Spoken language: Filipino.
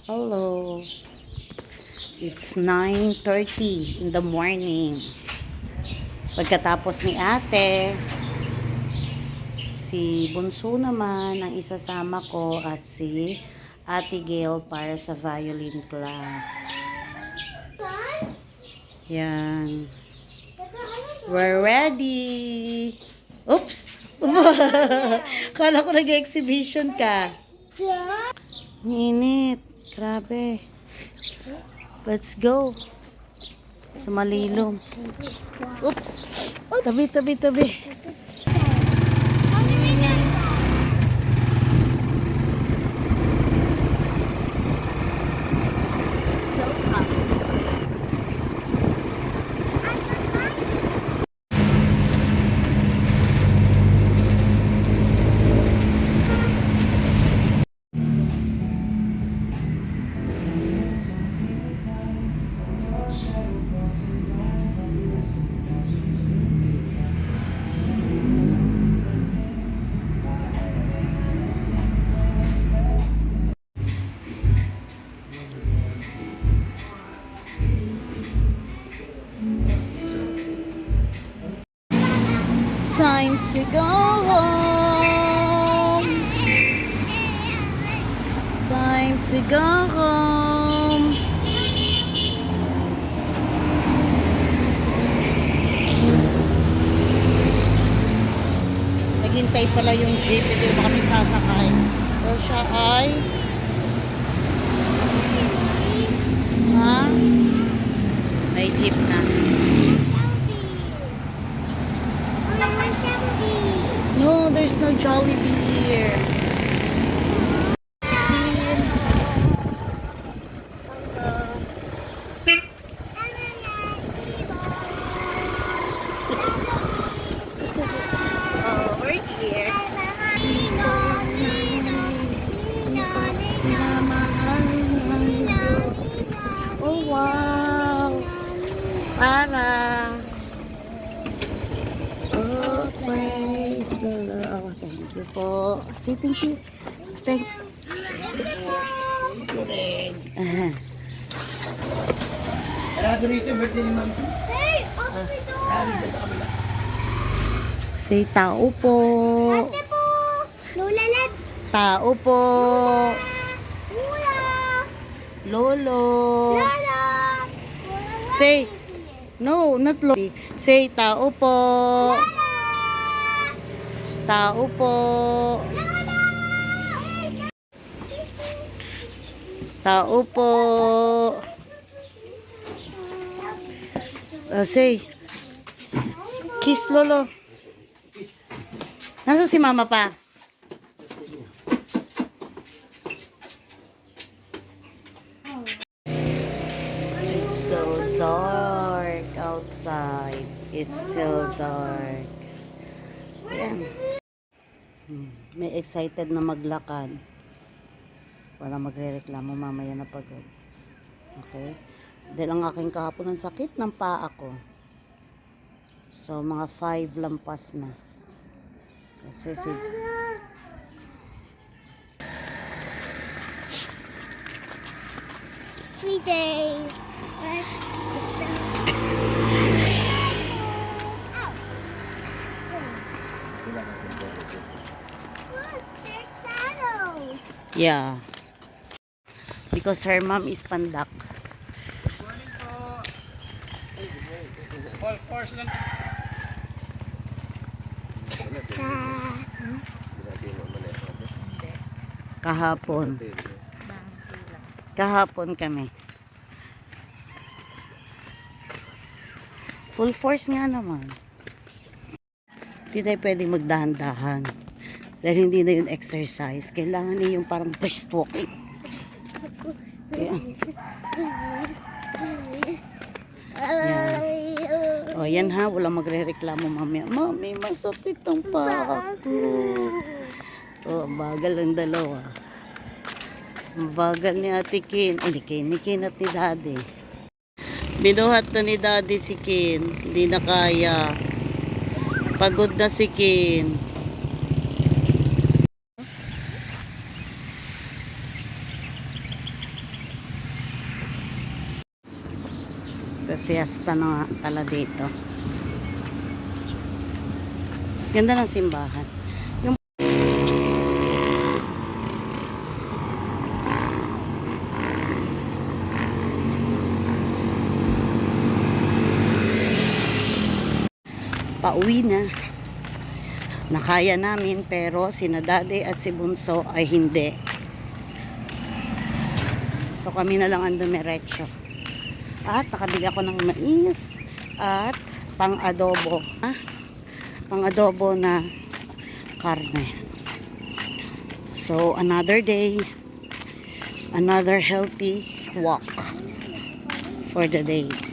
Hello. It's 9:30 in the morning. Pagkatapos ni ate, si Bunso naman ang isasama ko at si Ate Gail para sa violin class. Yan. We're ready. Oops. Kala ko nag-exhibition ka. Init. Grabe. Let's go. Sa malilom. Oops. Tabi, tabi, tabi. Time to go home. Time to go home. Naghintay pala yung jeep, hindi ba kami sasakay? Well, siya ay may jeep na. No, there's no Jollibee here. Oh, we're here. Oh, wow. Para. Oh, praise the Lord. Oh, thank you po. Say thank you. Thank you. Say tao po. Ate po! Lulalat! Tao po. Lula! Lolo. Lala! Say, no, not lo. Say tao po. Tao po. Tao po. Say, kiss lolo. Nasaan si mama pa? It's so dark outside. It's still dark. Ayan. May excited na maglakad. Para magre-reklamo mamaya na pagod. Okay? Dahil ang aking kahapon ang sakit ng paa ko. So, mga 5 lampas na. Kasi si... Free day! There's shadows! Yeah. Because her mom is pandak. Full force lang. Kahapon. Kahapon kami. Full force nga naman. Hindi tayo pwedeng magdahan-dahan. Dahil hindi na yung exercise. Kailangan niya yung parang brisk walking. Kaya, yan. O yan ha, walang magre-reklamo mamaya. Mami, masakit ang paa ko. O, bagal ang dalawa. Ang bagal ni Ate Kin. Ay, ni Kin at ni Daddy. Binuhat na ni Daddy si Kin. Hindi na kaya. Pagod na si Kin. Fiesta na nga pala dito. Ganda ng simbahan. Yung pauwi na. Nakaya namin pero sina Daddy at si Bunso ay hindi. So kami na lang ang dumiretso. At nakabili ako ng mais at pang-adobo. Pang-adobo na karne. So another day, another healthy walk for the day.